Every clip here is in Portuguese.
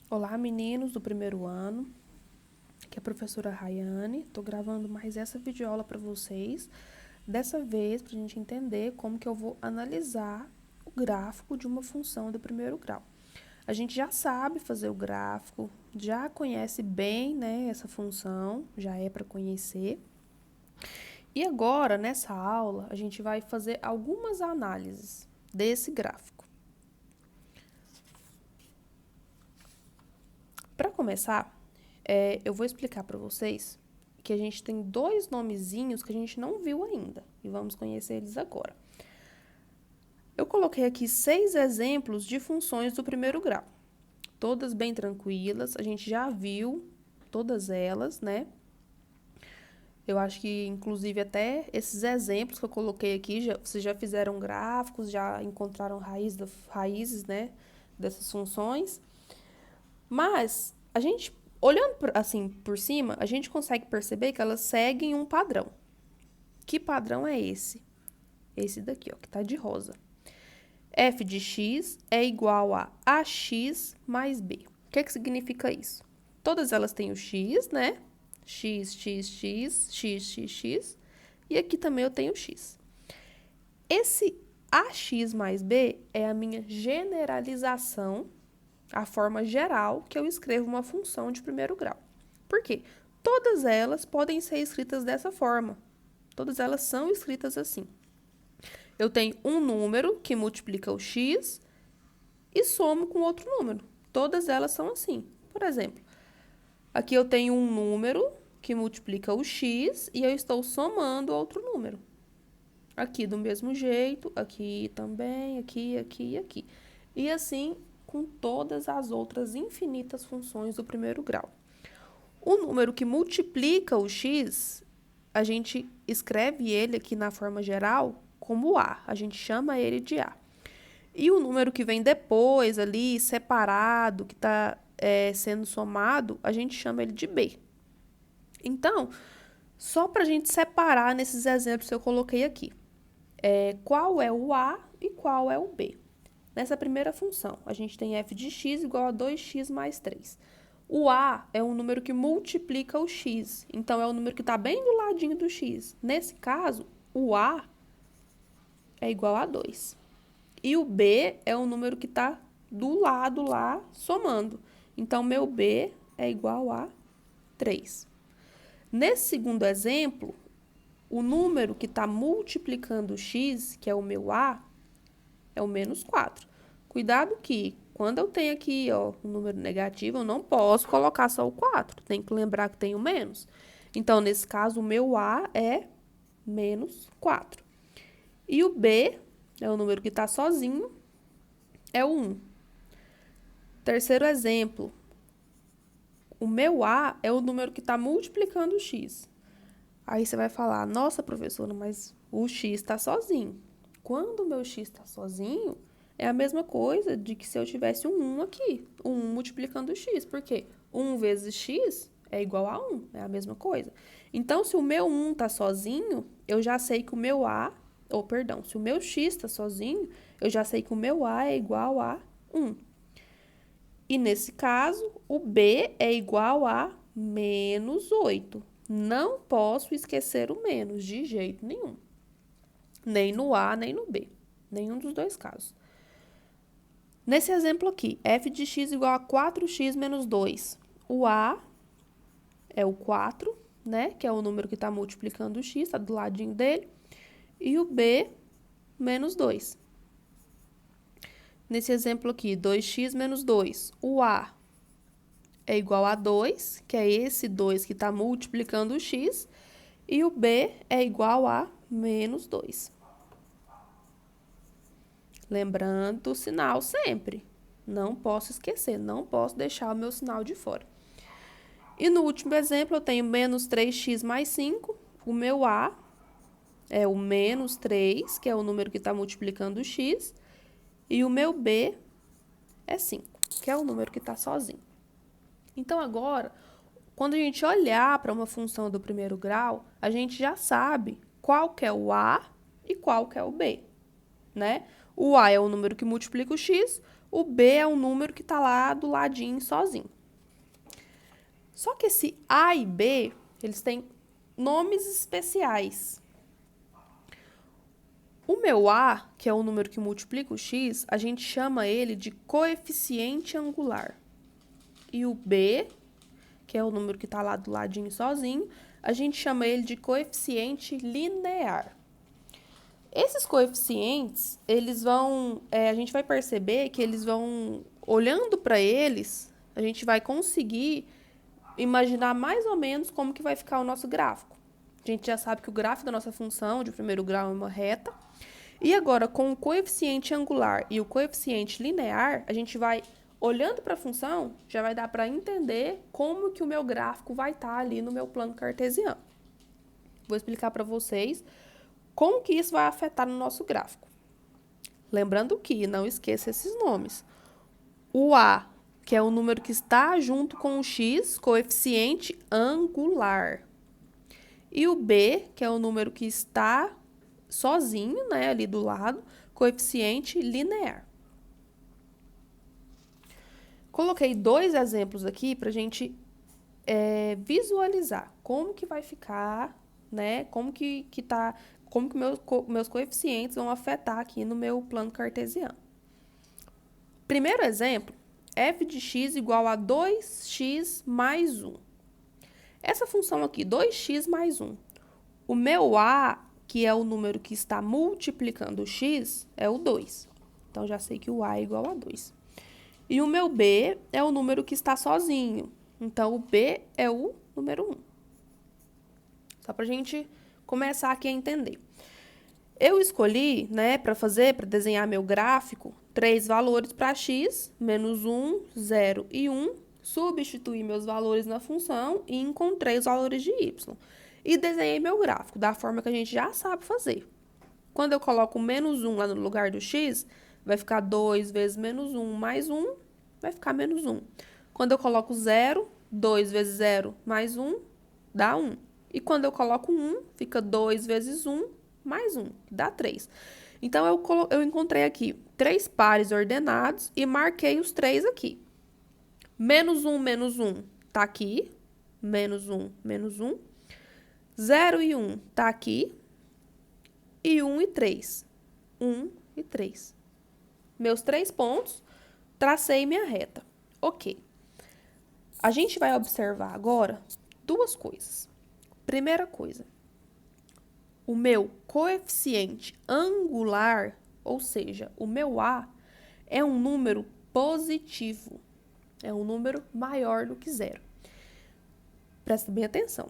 Olá, meninos do primeiro ano, aqui é a professora Rayane. Estou gravando mais essa videoaula para vocês, dessa vez para a gente entender como que eu vou analisar o gráfico de uma função do primeiro grau. A gente já sabe fazer o gráfico, já conhece bem, né, essa função, já é para conhecer. E agora, nessa aula, a gente vai fazer algumas análises desse gráfico. Para começar, eu vou explicar para vocês que a gente tem dois nomezinhos que a gente não viu ainda e vamos conhecer eles agora. Eu coloquei aqui 6 exemplos de funções do primeiro grau, todas bem tranquilas, a gente já viu todas elas, né? Eu acho que, inclusive, até esses exemplos que eu coloquei aqui, vocês já fizeram gráficos, já encontraram raízes, né, dessas funções. Mas a gente, olhando assim por cima, a gente consegue perceber que elas seguem um padrão. Que padrão é esse? Esse daqui, ó, que tá de rosa. F de x é igual a ax mais b. O que significa isso? Todas elas têm o x, né? X, x, x, x, x, x. E aqui também eu tenho x. Esse ax mais b é a minha generalização, a forma geral que eu escrevo uma função de primeiro grau. Por quê? Todas elas podem ser escritas dessa forma. Todas elas são escritas assim. Eu tenho um número que multiplica o x e somo com outro número. Todas elas são assim. Por exemplo, aqui eu tenho um número que multiplica o x e eu estou somando outro número. Aqui do mesmo jeito, aqui também, aqui, aqui e aqui. E assim com todas as outras infinitas funções do primeiro grau. O número que multiplica o x, a gente escreve ele aqui na forma geral como a. A gente chama ele de a. E o número que vem depois ali, separado, que está sendo somado, a gente chama ele de b. Então, só para a gente separar nesses exemplos que eu coloquei aqui, qual é o a e qual é o b. Nessa primeira função, a gente tem f de x igual a 2x mais 3. O a é um número que multiplica o x, então é o número que está bem do ladinho do x. Nesse caso, o a é igual a 2. E o b é um número que está do lado lá, somando. Então, meu b é igual a 3. Nesse segundo exemplo, o número que está multiplicando o x, que é o meu a, é o menos 4. Cuidado que, quando eu tenho aqui um número negativo, eu não posso colocar só o 4. Tem que lembrar que tem o menos. Então, nesse caso, o meu a é menos 4. E o b, é o número que está sozinho, é o 1. Terceiro exemplo, o meu a é o número que está multiplicando o x. Aí você vai falar, nossa, professora, mas o x está sozinho. Quando o meu x está sozinho, é a mesma coisa de que se eu tivesse um 1 aqui, o 1 multiplicando o x. Por quê? 1 vezes x é igual a 1, é a mesma coisa. Então, se o meu 1 está sozinho, eu já sei que o meu a, se o meu x está sozinho, eu já sei que o meu a é igual a 1. E nesse caso, o b é igual a menos 8. Não posso esquecer o menos de jeito nenhum. Nem no A, nem no B. Nenhum dos dois casos. Nesse exemplo aqui, f de x igual a 4x menos 2. O A é o 4, né? Que é o número que está multiplicando o x, está do ladinho dele. E o B, menos 2. Nesse exemplo aqui, 2x menos 2. O A é igual a 2, que é esse 2 que está multiplicando o x, e o b é igual a menos 2. Lembrando o sinal sempre. Não posso esquecer, não posso deixar o meu sinal de fora. E no último exemplo, eu tenho menos 3x mais 5. O meu a é o menos 3, que é o número que está multiplicando o x, e o meu b é 5, que é o número que está sozinho. Então, agora, quando a gente olhar para uma função do primeiro grau, a gente já sabe qual que é o a e qual que é o b, né? O a é o número que multiplica o x, O B é um número que está lá do ladinho sozinho. Só que esse A e B, eles têm nomes especiais. O meu A, que é o número que multiplica o x, a gente chama ele de coeficiente angular. E o B, que é o número que está lá do ladinho sozinho, a gente chama ele de coeficiente linear. Esses coeficientes, eles vão, a gente vai perceber que eles vão, olhando para eles, a gente vai conseguir imaginar mais ou menos como que vai ficar o nosso gráfico. A gente já sabe que o gráfico da nossa função de primeiro grau é uma reta. E agora, com o coeficiente angular e o coeficiente linear, a gente vai, olhando para a função, já vai dar para entender como que o meu gráfico vai estar ali no meu plano cartesiano. Vou explicar para vocês como que isso vai afetar no nosso gráfico. Lembrando que, não esqueça esses nomes. O A, que é o número que está junto com o x, coeficiente angular. E o B, que é o número que está sozinho, né, ali do lado, coeficiente linear. Coloquei 2 exemplos aqui para a gente visualizar como que vai ficar, né, como que meus coeficientes vão afetar aqui no meu plano cartesiano. Primeiro exemplo, f de x igual a 2x mais 1. Essa função aqui, 2x mais 1. O meu A, que é o número que está multiplicando o x, é o 2. Então, já sei que o A é igual a 2. E o meu B é o número que está sozinho. Então, o B é o número 1. Só para a gente começar aqui a entender. Eu escolhi, né, para desenhar meu gráfico, 3 valores para x, menos 1, 0 e 1. Substituí meus valores na função e encontrei os valores de y. E desenhei meu gráfico da forma que a gente já sabe fazer. Quando eu coloco menos 1 lá no lugar do x, vai ficar 2 vezes menos 1 mais 1, vai ficar menos 1. Quando eu coloco 0, 2 vezes 0 mais 1, dá 1. E quando eu coloco 1, fica 2 vezes 1 mais 1, dá 3. Então, eu encontrei aqui 3 pares ordenados e marquei os 3 aqui. Menos 1, tá aqui. Menos 1, menos 1. 0 e 1 tá aqui. E 1 e 3. 1 e 3. Meus 3 pontos, tracei minha reta. Ok. A gente vai observar agora 2 coisas. Primeira coisa, o meu coeficiente angular, ou seja, o meu A, é um número positivo. É um número maior do que 0. Presta bem atenção.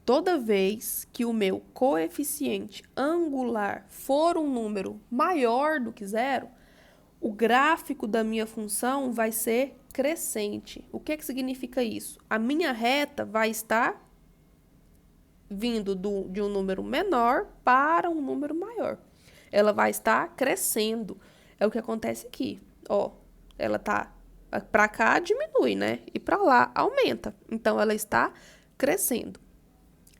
Toda vez que o meu coeficiente angular for um número maior do que 0, o gráfico da minha função vai ser crescente. O que significa isso? A minha reta vai estar vindo de um número menor para um número maior. Ela vai estar crescendo. É o que acontece aqui. Ó, ela tá para cá, diminui, né? E para lá, aumenta. Então, ela está crescendo.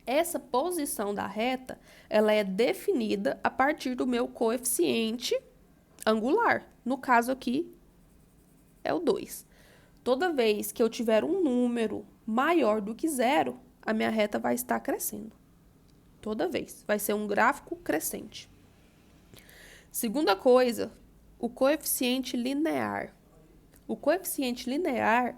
Essa posição da reta, ela é definida a partir do meu coeficiente angular. No caso aqui, é o 2. Toda vez que eu tiver um número maior do que 0, a minha reta vai estar crescendo. Toda vez. Vai ser um gráfico crescente. Segunda coisa, o coeficiente linear. O coeficiente linear,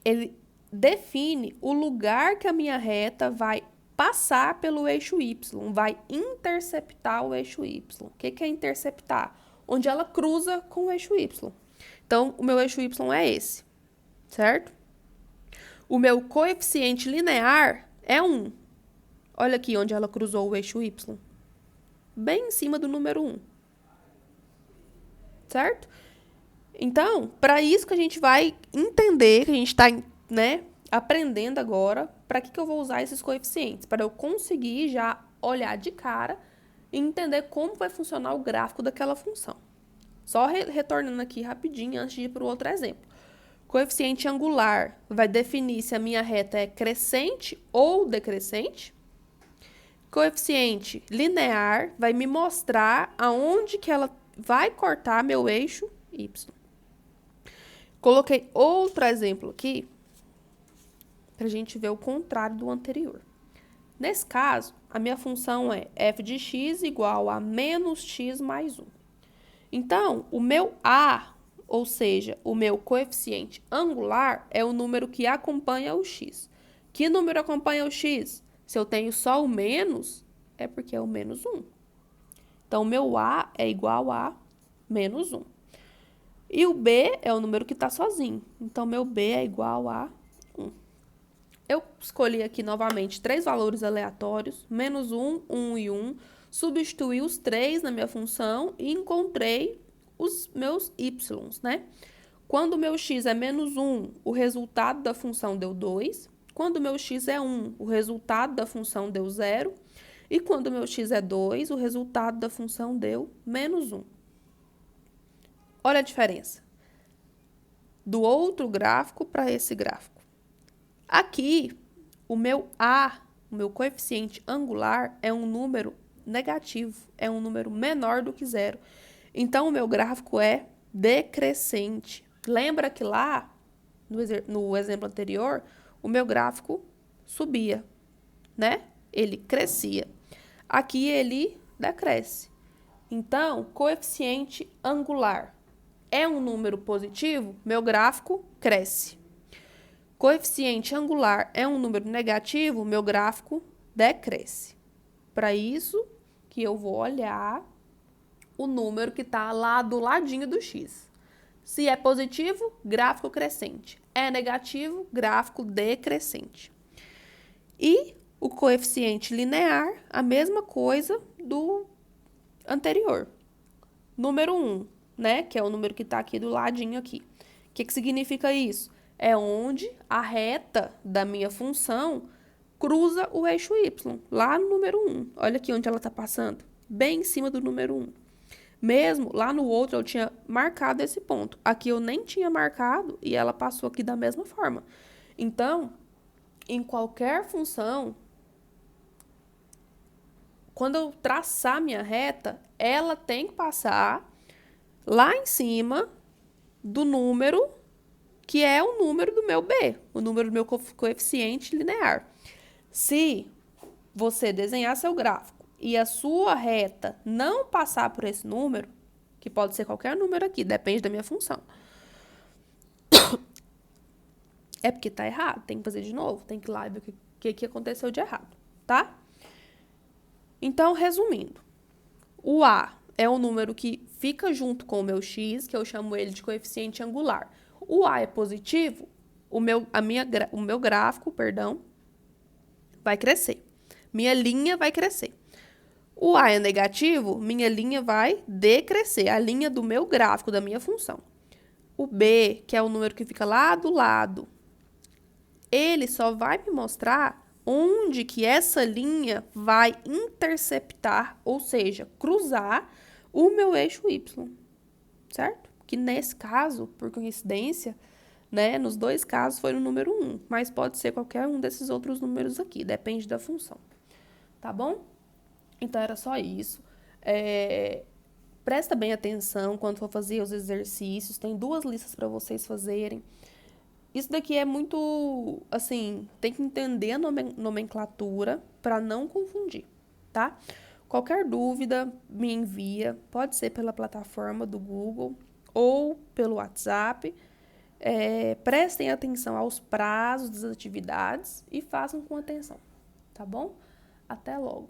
ele define o lugar que a minha reta vai passar pelo eixo y, vai interceptar o eixo y. O que é interceptar? Onde ela cruza com o eixo y. Então, o meu eixo y é esse, certo? O meu coeficiente linear é 1. Olha aqui onde ela cruzou o eixo y. Bem em cima do número 1. Certo? Então, para isso que a gente vai entender, que a gente está, né, aprendendo agora, para que eu vou usar esses coeficientes? Para eu conseguir já olhar de cara e entender como vai funcionar o gráfico daquela função. Só retornando aqui rapidinho antes de ir para o outro exemplo. Coeficiente angular vai definir se a minha reta é crescente ou decrescente. Coeficiente linear vai me mostrar aonde que ela vai cortar meu eixo y. Coloquei outro exemplo aqui para a gente ver o contrário do anterior. Nesse caso, a minha função é f de x igual a menos x mais 1. Então, o meu a, ou seja, o meu coeficiente angular, é o número que acompanha o x. Que número acompanha o x? Se eu tenho só o menos, é porque é o menos 1. Então, o meu a é igual a menos 1. E o b é o número que está sozinho. Então, meu b é igual a 1. Eu escolhi aqui novamente 3 valores aleatórios, menos 1, 1 e 1. Substituí os 3 na minha função e encontrei os meus y, né? Quando o meu x é menos 1, o resultado da função deu 2. Quando o meu x é 1, o resultado da função deu 0. E quando o meu x é 2, o resultado da função deu menos 1. Olha a diferença do outro gráfico para esse gráfico. Aqui, o meu a, o meu coeficiente angular, é um número negativo, é um número menor do que 0. Então, o meu gráfico é decrescente. Lembra que lá, no exemplo anterior, o meu gráfico subia, né? Ele crescia. Aqui, ele decresce. Então, coeficiente angular é um número positivo, meu gráfico cresce. Coeficiente angular é um número negativo, meu gráfico decresce. Para isso que eu vou olhar o número que está lá do ladinho do x. Se é positivo, gráfico crescente. É negativo, gráfico decrescente. E o coeficiente linear, a mesma coisa do anterior. Número 1, né? Que é o número que está aqui do ladinho aqui. O que significa isso? É onde a reta da minha função cruza o eixo y, lá no número 1. Olha aqui onde ela está passando, bem em cima do número 1. Mesmo lá no outro eu tinha marcado esse ponto. Aqui eu nem tinha marcado e ela passou aqui da mesma forma. Então, em qualquer função, quando eu traçar minha reta, ela tem que passar lá em cima do número que é o número do meu b, o número do meu coeficiente linear. Se você desenhar seu gráfico e a sua reta não passar por esse número, que pode ser qualquer número aqui, depende da minha função, é porque tá errado, tem que fazer de novo, tem que ir lá ver o que aconteceu de errado, tá? Então, resumindo, o a é o número que fica junto com o meu x, que eu chamo ele de coeficiente angular. O a é positivo, o meu gráfico, vai crescer. Minha linha vai crescer. O a é negativo, minha linha vai decrescer, a linha do meu gráfico, da minha função. O b, que é o número que fica lá do lado, ele só vai me mostrar onde que essa linha vai interceptar, ou seja, cruzar o meu eixo y, certo? Que nesse caso, por coincidência, né, nos dois casos foi no número 1, mas pode ser qualquer um desses outros números aqui, depende da função, tá bom? Então, era só isso. Presta bem atenção quando for fazer os exercícios, tem 2 listas para vocês fazerem. Isso daqui é muito, assim, tem que entender a nomenclatura para não confundir, tá? Qualquer dúvida, me envia, pode ser pela plataforma do Google ou pelo WhatsApp. Prestem atenção aos prazos das atividades e façam com atenção, tá bom? Até logo!